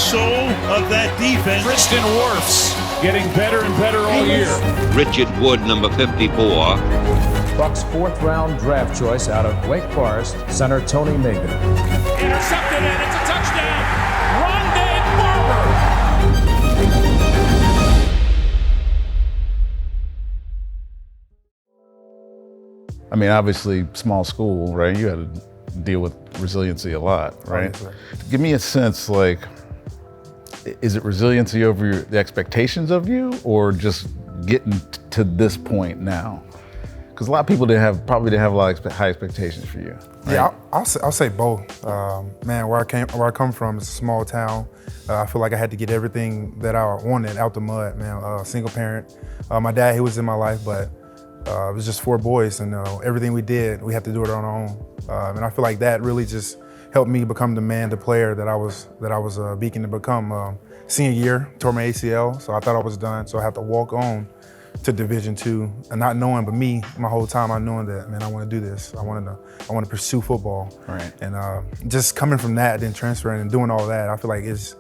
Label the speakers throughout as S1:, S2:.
S1: soul of that defense.
S2: Tristan Wirfs getting better and better all year.
S3: Richard Wood, number 54.
S4: Bucs' fourth-round draft choice out of Wake Forest, center Tony Mayberry.
S2: Intercepted, and it's a touchdown. Rondé Barber.
S5: I mean, obviously, small school, right? You had to deal with resiliency a lot, right?
S6: Obviously.
S5: Give me a sense, like, is it resiliency over the expectations of you, or just getting to this point now? Because a lot of people probably didn't have a lot of high expectations for you. Right?
S6: Yeah, I'll say both. Man, where I come from is a small town. I feel like I had to get everything that I wanted out the mud, man. Single parent. My dad, he was in my life, but it was just 4 boys, and everything we did, we had to do it on our own. And I feel like that really just helped me become the player that I was beacon to become. Senior year, tore my ACL, so I thought I was done. So I had to walk on to Division II, and not knowing, but me, my whole time, I knowing that, man, I want to do this. I want to pursue football.
S5: Right.
S6: And just coming from that, then transferring and doing all that, I feel like it's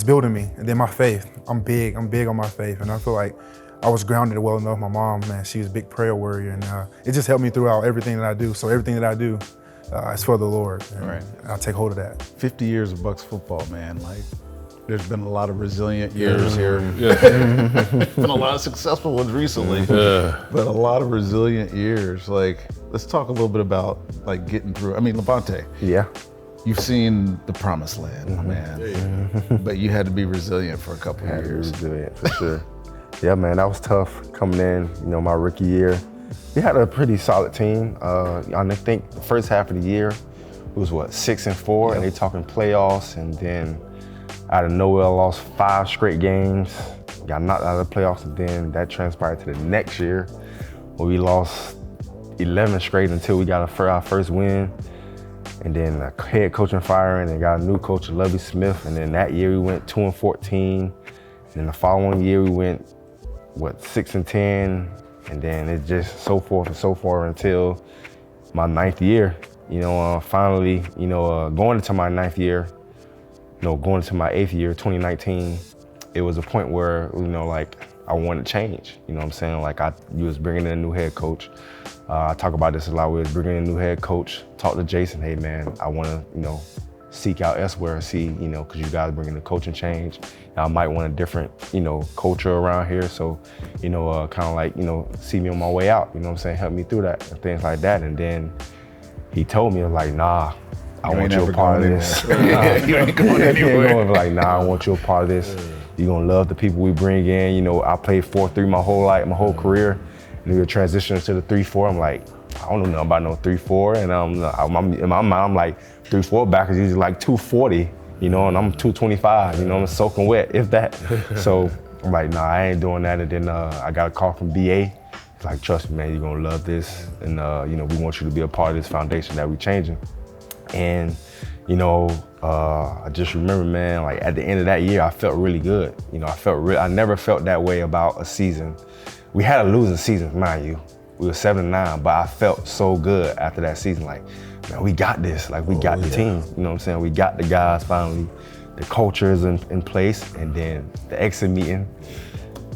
S6: building me. And then my faith, I'm big on my faith, and I feel like I was grounded well enough. My mom, man, she was a big prayer warrior, and it just helped me throughout everything that I do. So everything that I do is for the Lord, and
S5: Right.
S6: I take hold of that.
S5: 50 years of Bucs football, man. Like, there's been a lot of resilient years here. Been a lot of successful ones recently, but a lot of resilient years. Like, let's talk a little bit about like getting through. I mean, Lavonte.
S7: Yeah.
S5: You've seen the promised land, my man. But you had to be resilient for a couple of years.
S7: Resilient, for sure. Yeah, man, that was tough coming in, my rookie year. We had a pretty solid team. I think the first half of the year, it was 6-4, and they talking playoffs, and then out of nowhere, lost 5 straight games, got knocked out of the playoffs, and then that transpired to the next year, where we lost 11 straight until we got our first win. And then a head coaching firing, and got a new coach, Lovie Smith, and then that year we went 2-14. And then the following year we went 6-10, and then it's just so forth until my 9th year. Finally, going into my 9th year, going into my 8th year, 2019, it was a point where, I wanted to change. You know what I'm saying? Like, you was bringing in a new head coach. I talk about this a lot. We was bringing in a new head coach. Talk to Jason, hey man, I want to, seek out elsewhere and see, because you guys bringing the coaching change. I might want a different, culture around here. So, kind of like, see me on my way out. You know what I'm saying? Help me through that and things like that. And then he told me, like, nah, I want you a part of this.
S5: You ain't going anywhere.
S7: Like, nah, I want you a part of this. You're gonna love the people we bring in. I played 4-3 my whole life, my whole career. And we were transitioning to the 3-4. I'm like, I don't know nothing about no 3-4. And in my mind, I'm like, 3-4 back is usually like 240, and I'm 225, I'm soaking wet, if that. So I'm like, nah, I ain't doing that. And then I got a call from BA. It's like, trust me, man, you're gonna love this. And we want you to be a part of this foundation that we're changing. And, I just remember, man, like at the end of that year, I felt really good. I never felt that way about a season. We had a losing season, mind you. We were 7-9, but I felt so good after that season. Like, man, we got this. Like, we got the team. You know what I'm saying? We got the guys finally. The culture is in place. And then the exit meeting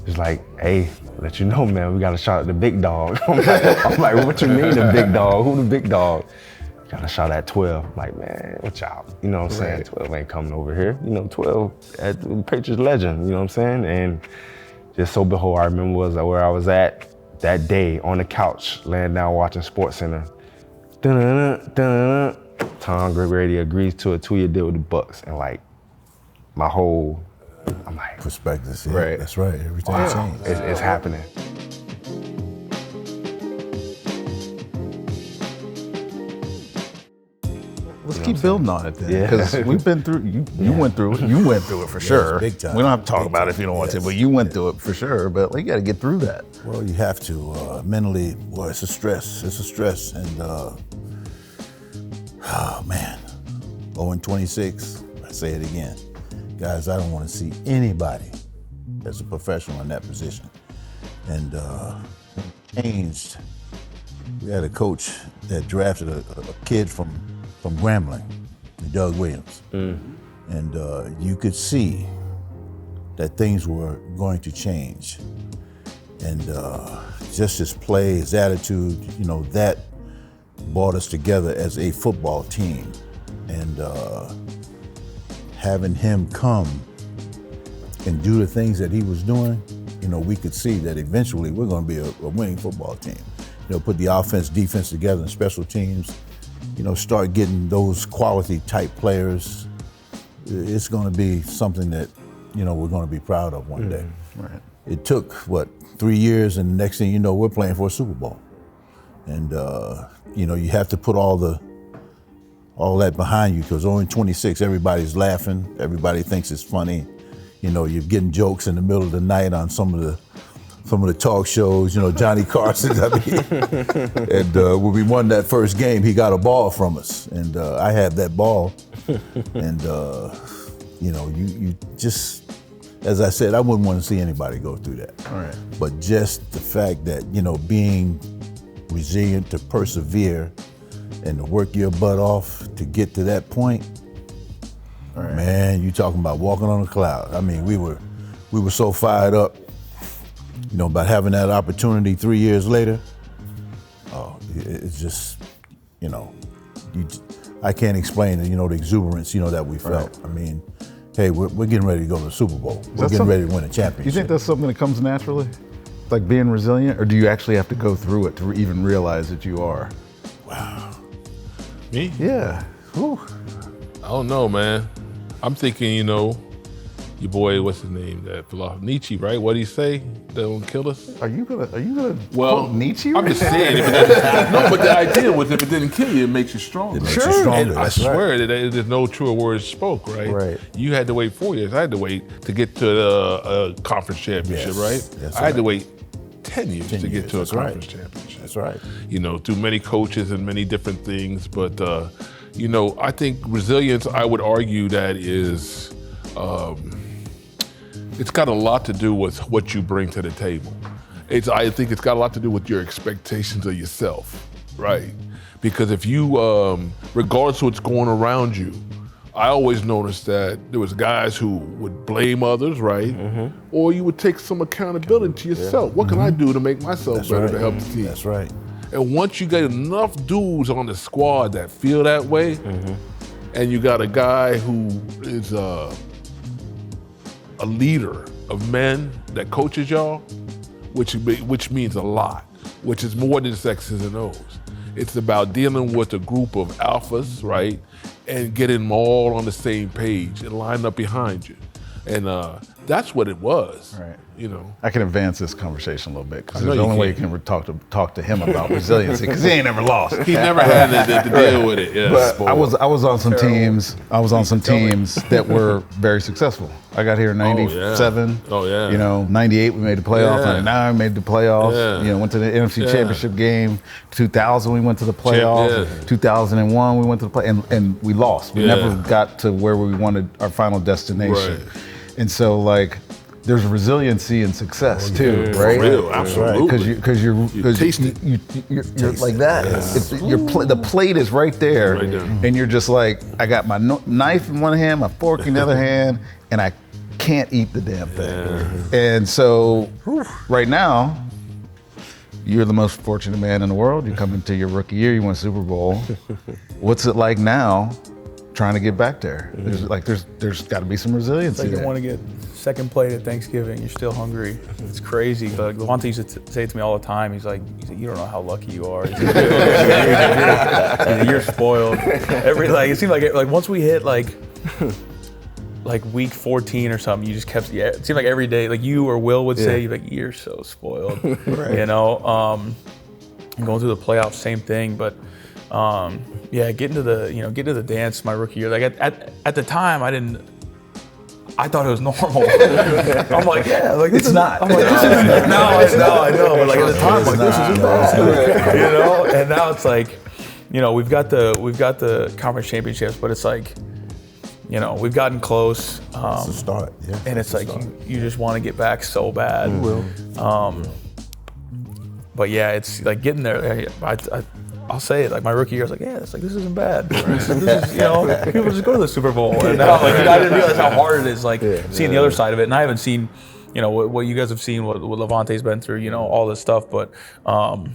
S7: is like, hey, let you know, man, we got a shot at the big dog. I'm like, what you mean the big dog? Who the big dog? Got a shot at 12. I'm like, man, watch out. You know what I'm saying?
S5: Right.
S7: 12 ain't coming over here. 12 at the Patriots legend. You know what I'm saying? And just so behold, I remember where I was at that day on the couch, laying down watching SportsCenter. Tom Brady agrees to a 2-year deal with the Bucs, and like my whole, I'm like,
S8: perspectives. Yeah,
S5: Right.
S8: That's right. Everything changed.
S7: it's happening.
S5: Let's keep building on it then,
S7: Yeah.
S5: because we've been through. You went through it. You went through it for sure.
S8: big time.
S5: We don't have to talk
S8: Big
S5: about it
S8: time.
S5: if you don't want to,
S8: Yes.
S5: but you went through it for sure. But you got to get through that.
S8: Well, you have to. Mentally, well, it's a stress. It's a stress. And, oh, man, 0-26, I say it again. Guys, I don't want to see anybody as a professional in that position. And changed. We had a coach that drafted a kid from Grambling, Doug Williams. And you could see that things were going to change. And just his play, his attitude, that brought us together as a football team. And having him come and do the things that he was doing, we could see that eventually we're going to be a winning football team. Put the offense, defense together and special teams, start getting those quality type players. It's going to be something that, we're going to be proud of one day.
S5: Right.
S8: It took, 3 years, and the next thing you know, we're playing for a Super Bowl. And, you have to put all that behind you, because 0-26, everybody's laughing, everybody thinks it's funny. You're getting jokes in the middle of the night on some of the talk shows, Johnny Carson, and when we won that first game, he got a ball from us, and I had that ball, and you just, as I said, I wouldn't want to see anybody go through that.
S5: All right.
S8: But just the fact that, being resilient, to persevere, and to work your butt off to get to that point, right. Man, you talking about walking on a cloud. I mean, we were so fired up, about having that opportunity 3 years later. Oh, it's just, I can't explain it, the exuberance, that we felt. Right. I mean, hey, we're getting ready to go to the Super Bowl. We're getting ready to win a championship.
S5: You think that's something that comes naturally? Like being resilient, or do you actually have to go through it to even realize that you are?
S8: Wow.
S9: Me?
S5: Yeah. Whew.
S9: I don't know, man. I'm thinking, your boy, what's his name? That philosopher, Nietzsche, right? What did he say? They don't kill us.
S5: Are you gonna
S9: quote
S5: Nietzsche?
S9: I'm just saying it. No, but the idea was if it didn't kill you, it makes you stronger.
S8: It makes you stronger.
S9: And I swear that there's no truer words spoke, right?
S5: Right.
S9: You had to wait 4 years. I had to wait to get to the conference championship, right?
S8: That's
S9: I had to wait 10 years to get to a
S8: That's
S9: conference
S8: right.
S9: championship.
S8: That's right.
S9: Through many coaches and many different things. But, I think resilience, I would argue that is, it's got a lot to do with what you bring to the table. I think it's got a lot to do with your expectations of yourself, right? Because if you, regardless of what's going around you, I always noticed that there was guys who would blame others, right? Mm-hmm. Or you would take some accountability to yourself. What can I do to make myself better to help the team?
S8: That's right.
S9: And once you get enough dudes on the squad that feel that way, and you got a guy who is a leader of men that coaches y'all, which means a lot, which is more than X's and O's. It's about dealing with a group of alphas, right? And getting them all on the same page and line up behind you. And that's what it was.
S5: Right.
S9: I
S5: can advance this conversation a little bit, because there's the only way you can talk to him about resiliency, because he ain't never lost.
S9: He never had to deal with it. Yeah.
S5: But I was on some teams. I was on some teams that were very successful. I got here in '97.
S9: Oh yeah.
S5: '98 we made the playoffs.
S9: Yeah.
S5: '99 we made the playoffs.
S9: Yeah.
S5: Went to the NFC Championship game. 2000 we went to the playoffs. 2001 we went to the play, and we lost. We never got to where we wanted our final destination.
S9: Right.
S5: And so there's resiliency in success too, right?
S9: For real, absolutely.
S5: Because you're like that.
S8: Yes.
S5: The plate is right there, and you're just like, I got my knife in one hand, my fork in the other hand, and I can't eat the damn thing.
S9: Yeah.
S5: And so, right now, you're the most fortunate man in the world. You come into your rookie year, you win a Super Bowl. What's it like now, trying to get back there? There's got to be some resiliency.
S10: It's like you want to get second plate at Thanksgiving, you're still hungry. It's crazy. But Lavonte used to say it to me all the time. He's like, you don't know how lucky you are. You're spoiled. It seemed like once we hit like week 14 or something, you just kept. Yeah, it seemed like every day, like you or Will would say, you're so spoiled. Right. And going through the playoffs, same thing. But getting to the dance my rookie year. Like at the time, I thought it was normal. I'm like,
S5: it's not.
S10: I'm like, this is now I know, but like at the time, like this isn't bad. And now it's like, we've got the conference championships, but it's like, we've gotten close.
S8: It's a start, yeah.
S10: And it's like you just want to get back so bad.
S8: You will.
S10: But yeah, it's like getting there. I'll say it. Like my rookie year, I was like, yeah, it's like this isn't bad. This is, you know, people just go to the Super Bowl. And now, like, I didn't realize how hard it is, like seeing the other side of it. And I haven't seen, you know, what you guys have seen, what Lavonte's been through, you know, all this stuff. But
S5: right.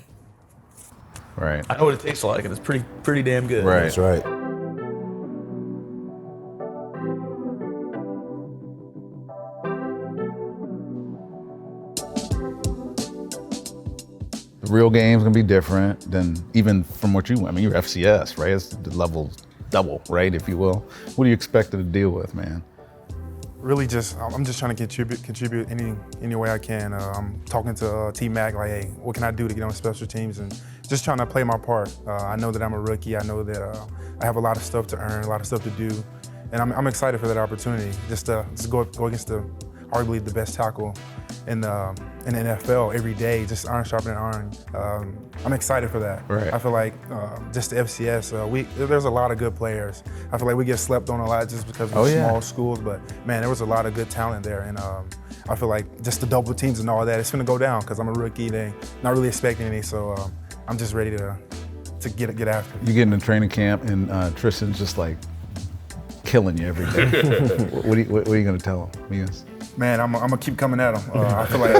S10: I know what it tastes like, and it's pretty damn good.
S5: Right.
S8: That's right.
S5: The real game's gonna be different than even from what you. I mean, you're FCS, right? It's the level double, right, if you will. What are you expected to deal with, man?
S6: Really, I'm just trying to contribute any way I can. I'm talking to T-Mac, like, hey, what can I do to get on special teams, and just trying to play my part. I know that I'm a rookie. I know that I have a lot of stuff to earn, a lot of stuff to do, and I'm excited for that opportunity. Just to go against arguably the best tackle in the NFL every day, just iron sharpening iron. I'm excited for that.
S5: Right.
S6: I feel like just the FCS, there's a lot of good players. I feel like we get slept on a lot just because we're small schools, but man, there was a lot of good talent there, and I feel like just the double teams and all that, it's gonna go down because I'm a rookie. They not really expecting any, so I'm just ready to get after it.
S5: You get into training camp and Tristan's just like killing you every day. What are you gonna tell him?
S6: Man, I'm gonna keep coming at him. I feel like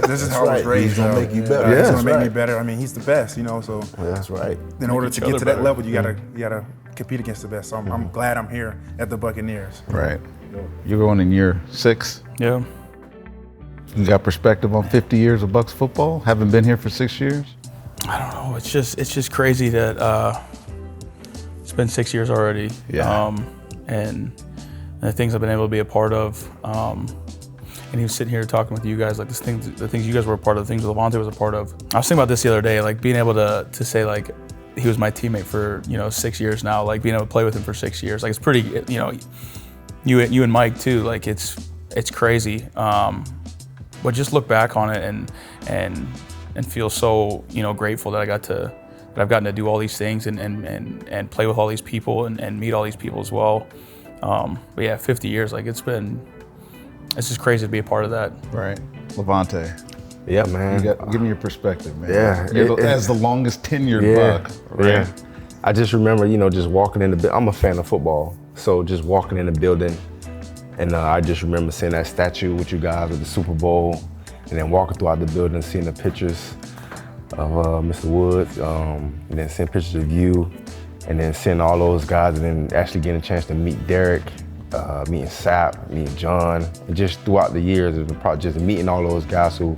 S6: this is how I was raised.
S8: He's gonna make you better.
S6: He's gonna make me better. I mean, he's the best, you know. So
S8: that's right.
S6: In order to get to that level, you gotta compete against the best. So I'm glad I'm here at the Buccaneers.
S5: Right. You're going in year 6.
S10: Yeah.
S5: You got perspective on 50 years of Bucs football? Haven't been here for 6 years?
S10: I don't know. It's just crazy that it's been 6 years already.
S5: Yeah.
S10: And the things I've been able to be a part of, and he was sitting here talking with you guys, like the things you guys were a part of, the things Lavonte was a part of. I was thinking about this the other day, like being able to say like he was my teammate for 6 years now, like being able to play with him for 6 years, like it's pretty, you and Mike too, like it's crazy. But just look back on it and feel so grateful that I've gotten to do all these things and play with all these people and meet all these people as well. But yeah, 50 years, like it's just crazy to be a part of that.
S5: Right. Lavonte.
S7: Yeah, man.
S5: Give me your perspective, man.
S7: Yeah.
S5: As the longest tenured Buck, right?
S7: Yeah. I just remember, just walking in I'm a fan of football, so just walking in the building, and I just remember seeing that statue with you guys at the Super Bowl, and then walking throughout the building, seeing the pictures of Mr. Woods, and then seeing pictures of you, and then seeing all those guys, and then actually getting a chance to meet Derek, meeting Sap, meeting John, and just throughout the years, just meeting all those guys who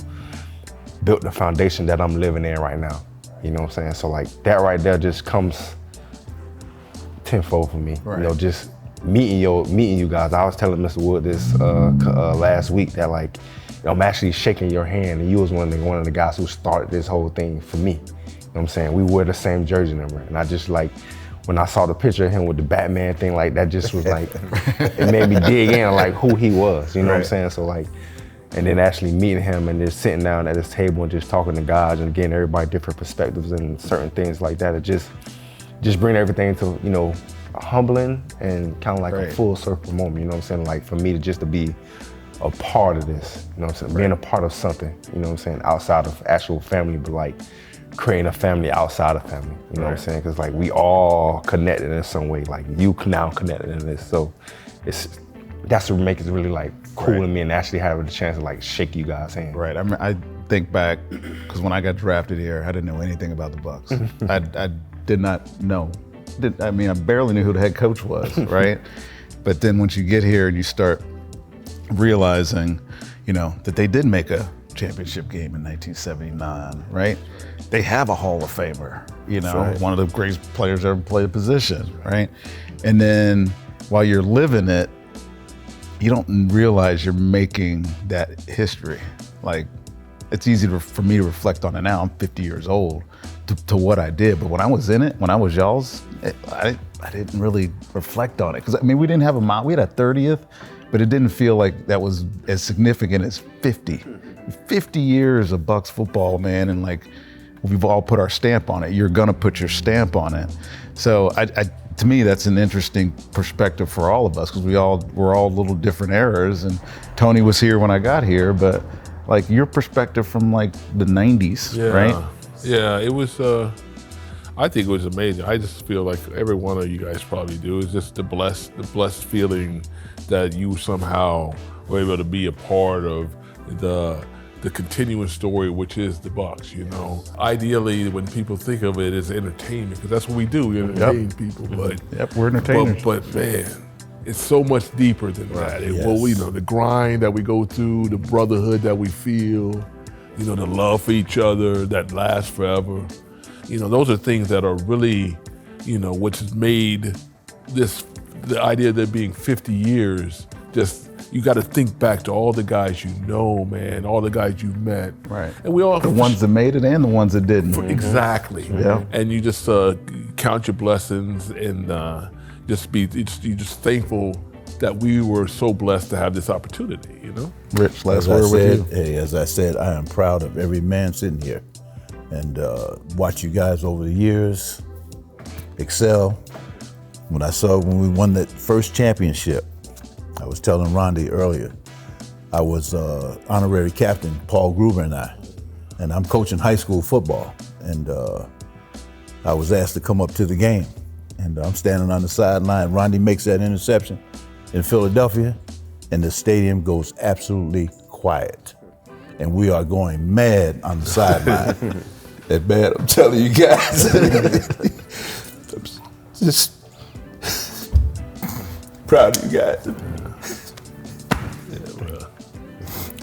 S7: built the foundation that I'm living in right now. You know what I'm saying? So like that right there just comes tenfold for me.
S5: Right.
S7: Just meeting you guys. I was telling Mr. Wood this last week that like, I'm actually shaking your hand, and you was one of the guys who started this whole thing for me. You know what I'm saying? We wear the same jersey number, and I just like, when I saw the picture of him with the Batman thing, like that just was like, it made me dig in like who he was, you know what I'm saying? So like, and then actually meeting him and just sitting down at this table and just talking to guys and getting everybody different perspectives and certain things like that, it just bring everything to, humbling and kind of like a full circle moment, you know what I'm saying? Like for me to be a part of this, you know what I'm saying? Being a part of something, you know what I'm saying? Outside of actual family, but like creating a family outside of family, you know what I'm saying? Because like we all connected in some way, like you now connected in this. So that's what makes it really like cool to me, and actually having the chance to like shake you guys' hand.
S5: Right. I think back, because when I got drafted here, I didn't know anything about the Bucs. I did not know. I barely knew who the head coach was, right? But then once you get here and you start realizing, that they did make a championship game in 1979, right? They have a Hall of Famer, one of the greatest players ever played the position, right? And then while you're living it, you don't realize you're making that history. Like, it's easy for me to reflect on it now. I'm 50 years old to what I did, but when I was in it, when I was y'all's, I didn't really reflect on it. Because we didn't have we had a 30th, but it didn't feel like that was as significant as 50. 50 years of Bucs football, man, and like we've all put our stamp on it. You're gonna put your stamp on it. So to me, that's an interesting perspective for all of us, because we're all little different eras. And Tony was here when I got here, but like your perspective from like the 90s, right?
S9: Yeah, it was. I think it was amazing. I just feel like every one of you guys probably do. It's just the blessed feeling that you somehow were able to be a part of the continuing story, which is the Bucs. You know, ideally, when people think of it as entertainment, because that's what we do, we entertain people. But
S5: we're entertainers.
S9: But man, it's so much deeper than that. Well, we know the grind that we go through, the brotherhood that we feel, you know, the love for each other that lasts forever. You know, those are things that are really, you know, which has made the idea of there being 50 years, just, you got to think back to all the guys you know, man, all the guys you met.
S5: Right.
S9: And we all—
S5: the ones that made it and the ones that didn't.
S9: Exactly.
S5: Yeah.
S9: And you just count your blessings and you're just thankful that we were so blessed to have this opportunity, you know?
S5: Rich, last word with you.
S8: Hey, as I said, I am proud of every man sitting here and watch you guys over the years excel. When we won that first championship, I was telling Rondé earlier, I was honorary captain, Paul Gruber and I'm coaching high school football. And I was asked to come up to the game. And I'm standing on the sideline. Rondé makes that interception in Philadelphia, and the stadium goes absolutely quiet. And we are going mad on the sideline. That bad, I'm telling you guys. Just proud of you guys.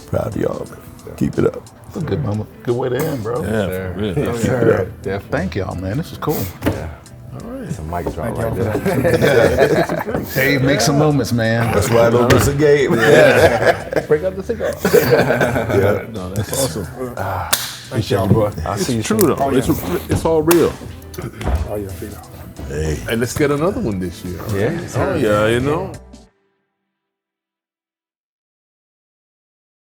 S8: Proud of y'all, man. Keep it up.
S5: That's a good moment. Good way to end, bro.
S9: Yeah, really.
S5: Keep it up. Definitely. Thank y'all, man. This is cool.
S7: Yeah. All right. It's a mic drop right there.
S5: Hey, make some moments, man.
S8: That's why I don't miss a game.
S9: Break out the cigar. No, that's awesome.
S7: Appreciate you, boy. I'll see you
S9: It's true,
S7: soon.
S9: though. It's all real.
S6: Oh, yeah,
S8: Hey.
S9: And let's get another one this year.
S7: Yeah.
S9: Oh, yeah, you know.